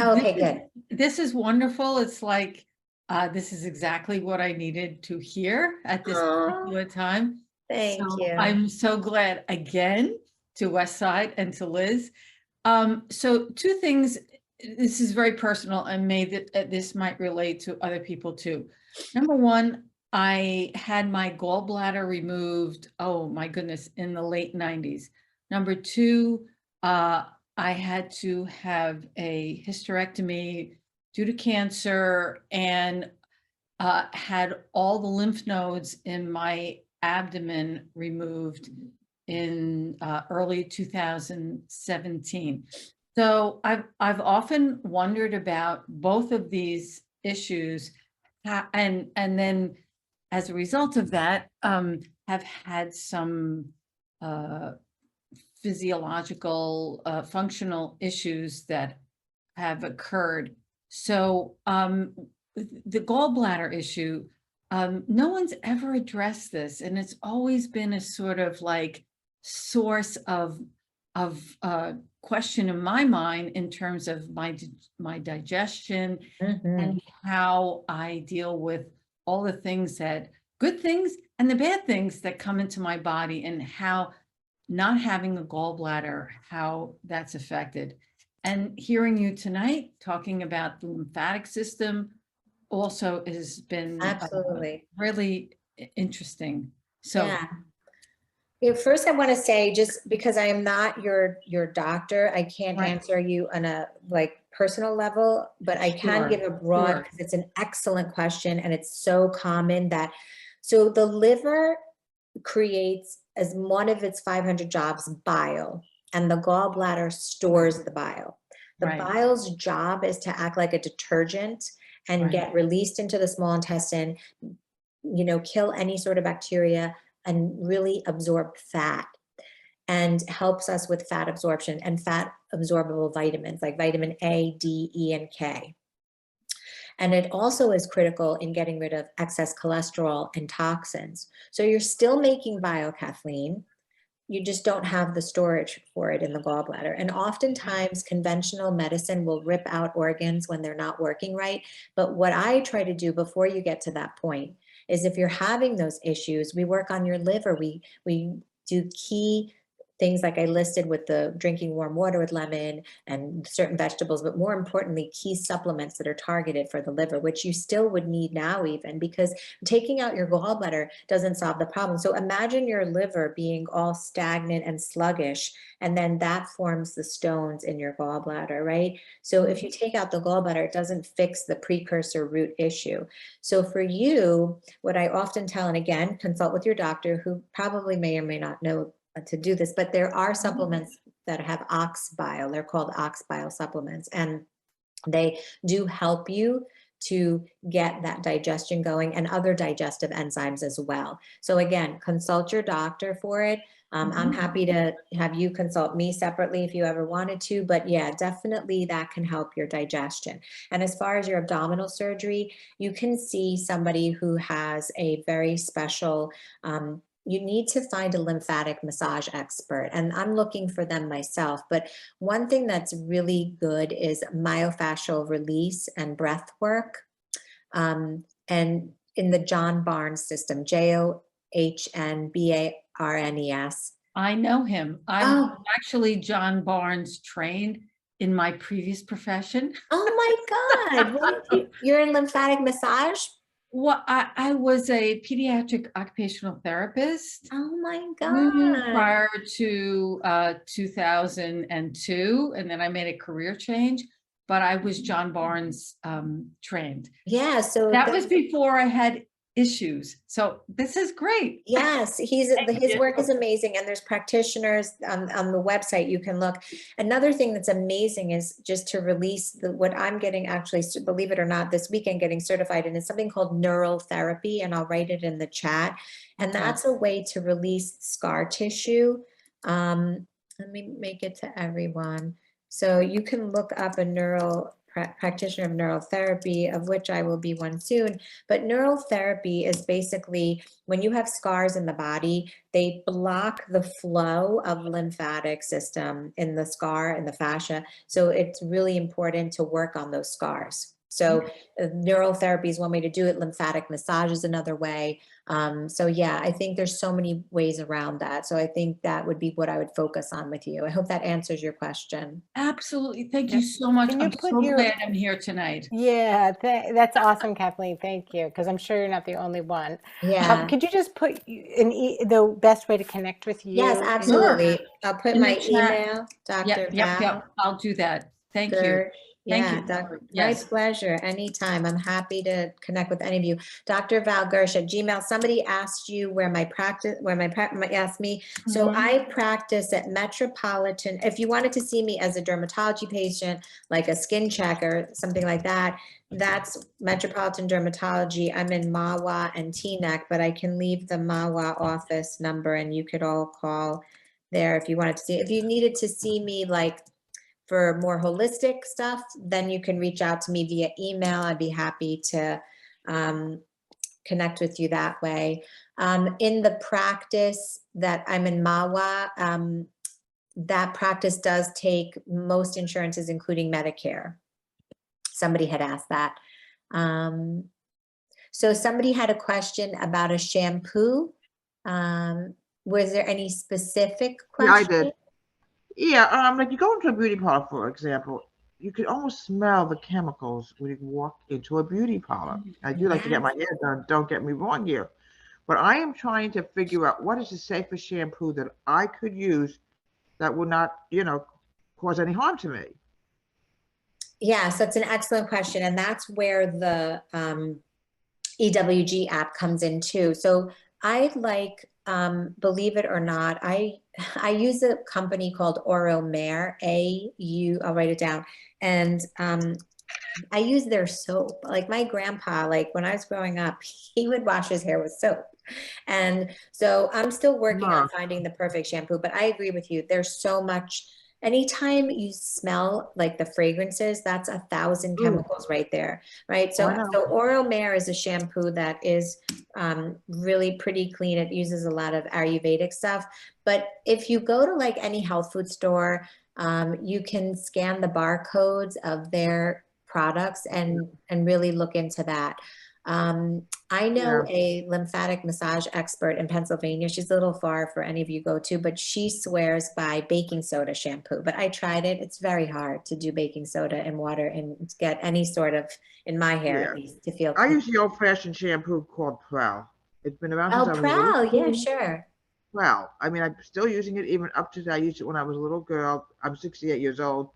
Oh, okay, good. This is wonderful. It's like, this is exactly what I needed to hear at this particular time. Thank you. I'm so glad again to Westside and to Liz. So two things, this is very personal, and this might relate to other people too. Number one, I had my gallbladder removed, oh my goodness, in the late 90s. Number two, I had to have a hysterectomy due to cancer, and had all the lymph nodes in my abdomen removed in early 2017. So I've often wondered about both of these issues, and then as a result of that, have had some physiological, functional issues that have occurred. So the gallbladder issue, no one's ever addressed this, and it's always been a sort of like source of question in my mind in terms of my digestion and how I deal with all the things that, good things and the bad things that come into my body, and how not having a gallbladder, how that's affected. And hearing you tonight talking about the lymphatic system also has been Absolutely really interesting. So yeah. First, I want to say, just because I am not your doctor, I can't Right. answer you on a like personal level, but I can give a broad, because it's an excellent question and it's so common that, so the liver creates, as one of its 500 jobs, bile, and the gallbladder stores the bile. The Right. bile's job is to act like a detergent and Right. get released into the small intestine, you know, kill any sort of bacteria and really absorb fat, and helps us with fat absorption and fat absorbable vitamins like vitamin A, D, E, and K. And it also is critical in getting rid of excess cholesterol and toxins. So you're still making bile, Kathleen. You just don't have the storage for it in the gallbladder. And oftentimes conventional medicine will rip out organs when they're not working right. But what I try to do before you get to that point is, if you're having those issues, we work on your liver. We do key things like I listed with the drinking warm water with lemon and certain vegetables, but more importantly, key supplements that are targeted for the liver, which you still would need now, even because taking out your gallbladder doesn't solve the problem. So imagine your liver being all stagnant and sluggish, and then that forms the stones in your gallbladder, right? So if you take out the gallbladder, it doesn't fix the precursor root issue. So for you, what I often tell, and again, consult with your doctor, who probably may or may not know to do this, but there are supplements that have ox bile. They're called ox bile supplements, and they do help you to get that digestion going, and other digestive enzymes as well. So again, consult your doctor for it. I'm happy to have you consult me separately if you ever wanted to, but yeah, definitely that can help your digestion. And as far as your abdominal surgery, you can see somebody who has a very special you need to find a lymphatic massage expert, and I'm looking for them myself. But one thing that's really good is myofascial release and breath work. And in the John Barnes system, JOHNBARNES. I know him. I'm Oh, actually John Barnes trained in my previous profession. oh my God. You're in lymphatic massage? Well, I was a pediatric occupational therapist Oh my God. prior to 2002, and then I made a career change, but I was John Barnes trained. Yeah, so That was before I had issues. So this is great. yes, his work is amazing, and there's practitioners on the website you can look. Another thing that's amazing is just to release what I'm getting, actually, believe it or not, this weekend getting certified in is something called neural therapy, and I'll write it in the chat. And Okay. that's a way to release scar tissue. Let me make it to everyone. So you can look up a practitioner of neural therapy, of which I will be one soon. But neural therapy is basically when you have scars in the body, they block the flow of lymphatic system in the scar and the fascia. So it's really important to work on those scars. So neural therapy is one way to do it. Lymphatic massage is another way. So yeah, I think there's so many ways around that. So I think that would be what I would focus on with you. I hope that answers your question. Absolutely. Thank you so much. Can you I'm put so your- glad I'm here tonight. Yeah, that's awesome, Kathleen. Thank you, because I'm sure you're not the only one. Yeah. Could you just put the best way to connect with you? Yes, absolutely. I'll put In the my chat. email, Dr. Yep. I'll do that. Thank you. Gersh. Thank Yeah, you, Valerie. my Yes. pleasure. Anytime. I'm happy to connect with any of you. Dr. Val Gersh at Gmail. Somebody asked you where my practice, asked me. So I practice at Metropolitan. If you wanted to see me as a dermatology patient, like a skin check or something like that, that's Metropolitan Dermatology. I'm in Mahwah and Teaneck, but I can leave the Mahwah office number and you could all call there if you wanted to see. If you needed to see me like for more holistic stuff, then you can reach out to me via email. I'd be happy to connect with you that way. In the practice that I'm in Mahwah, that practice does take most insurances, including Medicare. Somebody had asked that. So somebody had a question about a shampoo. Was there any specific question? Yeah, I did. Yeah, like you go into a beauty parlor, for example, you can almost smell the chemicals when you walk into a beauty parlor. I do like to get my hair done, don't get me wrong here. But I am trying to figure out what is the safest shampoo that I could use that will not, cause any harm to me. Yes, that's an excellent question. And that's where the EWG app comes in too. So I like, believe it or not, I use a company called Oromare, I'll write it down. And I use their soap. Like my grandpa, like when I was growing up, he would wash his hair with soap. And so I'm still working on finding the perfect shampoo, but I agree with you. There's so much. Anytime you smell like the fragrances, that's 1,000 chemicals right there, right? So Oromare is a shampoo that is really pretty clean. It uses a lot of Ayurvedic stuff. But if you go to like any health food store, you can scan the barcodes of their products and really look into that. I know a lymphatic massage expert in Pennsylvania. She's a little far for any of you go to, but she swears by baking soda shampoo. But I tried it. It's very hard to do baking soda and water and get any sort of, in my hair at least, to feel clean. I use the old-fashioned shampoo called Prowl. It's been around since I was a little Prowl, yeah, sure. Prowl. I mean, I'm still using it even up to, I used it when I was a little girl. I'm 68 years old.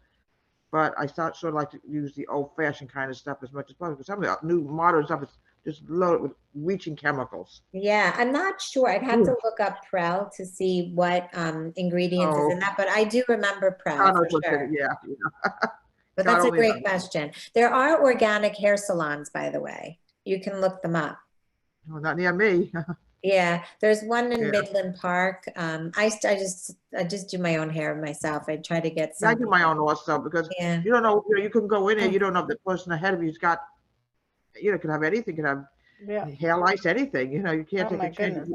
But I sort of like to use the old-fashioned kind of stuff as much as possible. Because some of the new modern stuff is just loaded with leaching chemicals. Yeah, I'm not sure. I'd have to look up Prel to see what ingredients is in that. But I do remember Prel for sure. Yeah. But that's a great question. There are organic hair salons, by the way. You can look them up. Well, not near me. Yeah, there's one in Midland Park. I just do my own hair myself. I try to get some. I do my own also because you don't know. You can go in there. You don't know if the person ahead of you's got. Could have anything. Could have hair lice, anything. You can't take a chance.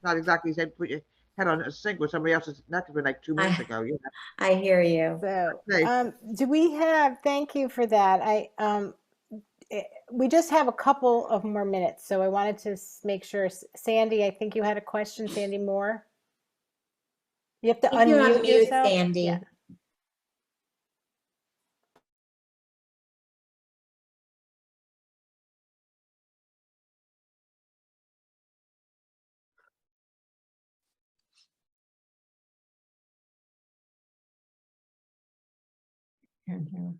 not exactly say put your head on a sink with somebody else's neck for like 2 minutes ago. You know? I hear you. So, Okay. do we have, thank you for that. We just have a couple of more minutes, so I wanted to make sure. Sandy, I think you had a question. Sandy Moore. You have to I think you're on unmute mute, yourself. Sandy. Yeah. Mhm.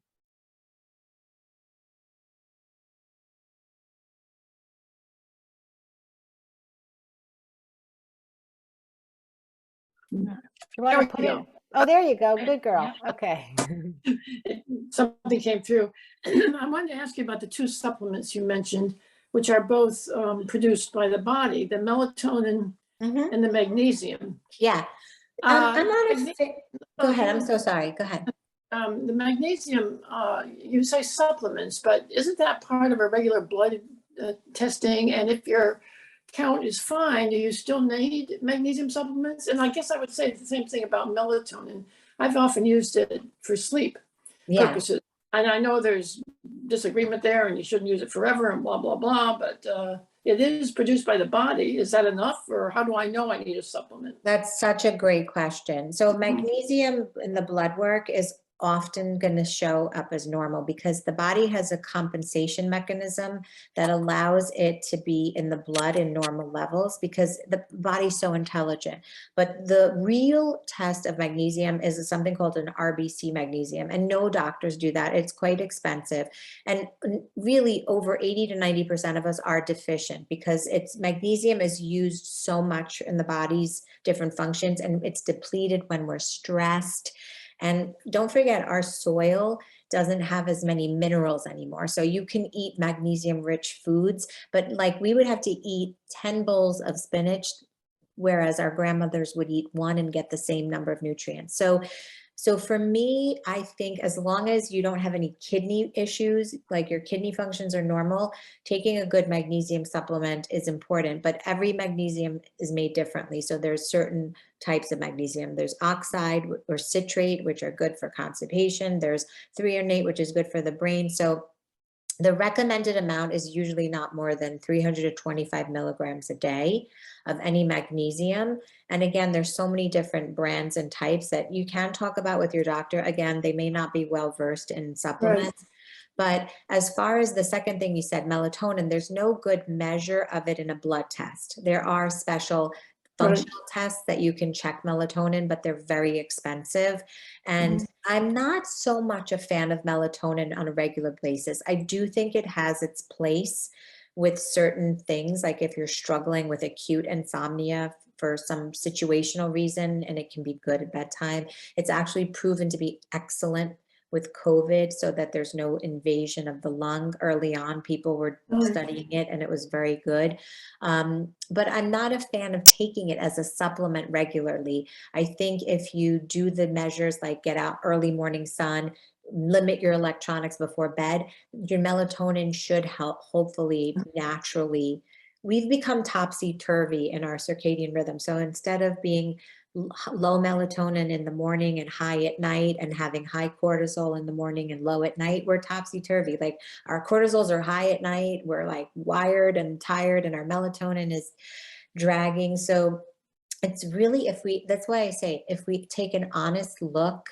You want to put it? Oh, there you go. Good girl. Okay. Something came through. I wanted to ask you about the two supplements you mentioned, which are both produced by the body, the melatonin Mhm. and the magnesium. Yeah. I'm not a Go ahead. I'm so sorry. Go ahead. The magnesium, you say supplements, but isn't that part of a regular blood testing? And if your count is fine, do you still need magnesium supplements? And I guess I would say the same thing about melatonin. I've often used it for sleep Yeah. purposes. And I know there's disagreement there and you shouldn't use it forever and blah, blah, blah, but it is produced by the body. Is that enough, or how do I know I need a supplement? That's such a great question. So magnesium in the blood work is often going to show up as normal because the body has a compensation mechanism that allows it to be in the blood in normal levels because the body's so intelligent. But the real test of magnesium is something called an RBC magnesium, and no doctors do that. It's quite expensive. And really over 80 to 90% of us are deficient because magnesium is used so much in the body's different functions, and it's depleted when we're stressed. And don't forget, our soil doesn't have as many minerals anymore. So you can eat magnesium rich foods, but like we would have to eat 10 bowls of spinach, whereas our grandmothers would eat one and get the same number of nutrients. So for me, I think as long as you don't have any kidney issues, like your kidney functions are normal, taking a good magnesium supplement is important, but every magnesium is made differently. So there's certain types of magnesium. There's oxide or citrate, which are good for constipation. There's threonate, which is good for the brain. So the recommended amount is usually not more than 325 milligrams a day of any magnesium. And again, there's so many different brands and types that you can talk about with your doctor. Again, they may not be well versed in supplements. But as far as the second thing you said, melatonin, there's no good measure of it in a blood test. There are special functional tests that you can check melatonin, but they're very expensive. And I'm not so much a fan of melatonin on a regular basis. I do think it has its place with certain things, like if you're struggling with acute insomnia for some situational reason, and it can be good at bedtime. It's actually proven to be excellent with COVID so that there's no invasion of the lung. Early on, people were studying it and it was very good. But I'm not a fan of taking it as a supplement regularly. I think if you do the measures like get out early morning sun, limit your electronics before bed, your melatonin should help hopefully naturally. We've become topsy-turvy in our circadian rhythm. So instead of being low melatonin in the morning and high at night and having high cortisol in the morning and low at night, we're topsy-turvy. Like our cortisols are high at night, we're like wired and tired, and our melatonin is dragging. So it's really, that's why I say, if we take an honest look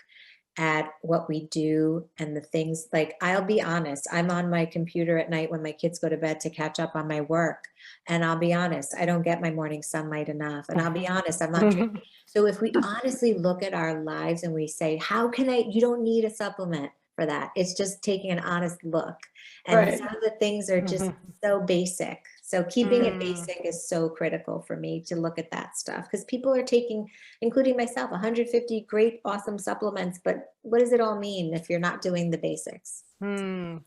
at what we do and the things, like I'll be honest, I'm on my computer at night when my kids go to bed to catch up on my work. And I'll be honest, I don't get my morning sunlight enough. And I'll be honest, I'm not drinking. So if we honestly look at our lives and we say, how can you don't need a supplement for that. It's just taking an honest look. And some of the things are just so basic. So keeping it basic is so critical for me to look at that stuff, because people are taking, including myself, 150 great, awesome supplements. But what does it all mean if you're not doing the basics? Oh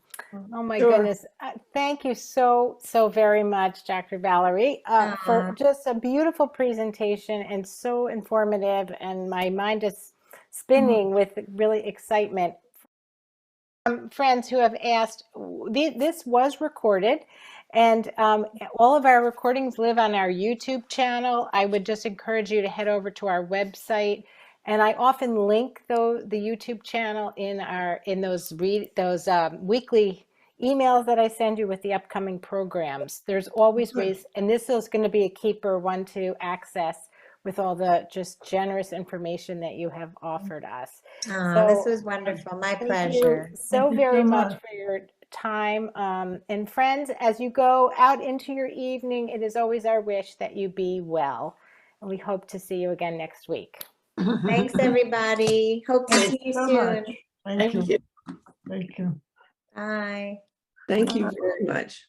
my goodness. Thank you so very much, Dr. Valerie, for just a beautiful presentation and so informative. And my mind is spinning with really excitement. friends who have asked, this was recorded, and all of our recordings live on our YouTube channel. I would just encourage you to head over to our website, and I often link the YouTube channel in those weekly emails that I send you with the upcoming programs. There's always ways, and this is going to be a keeper one to access with all the just generous information that you have offered us. Oh, this was wonderful. My pleasure. Thank you so very much for your time. And friends, as you go out into your evening, it is always our wish that you be well. And we hope to see you again next week. Thanks, everybody. Hope to see you soon. Thank you. Thank you. Bye. Thank you very much.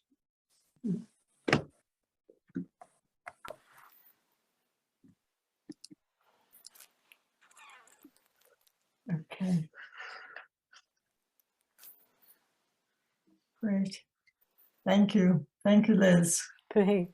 Okay. Great. Thank you. Thank you, Liz. Great.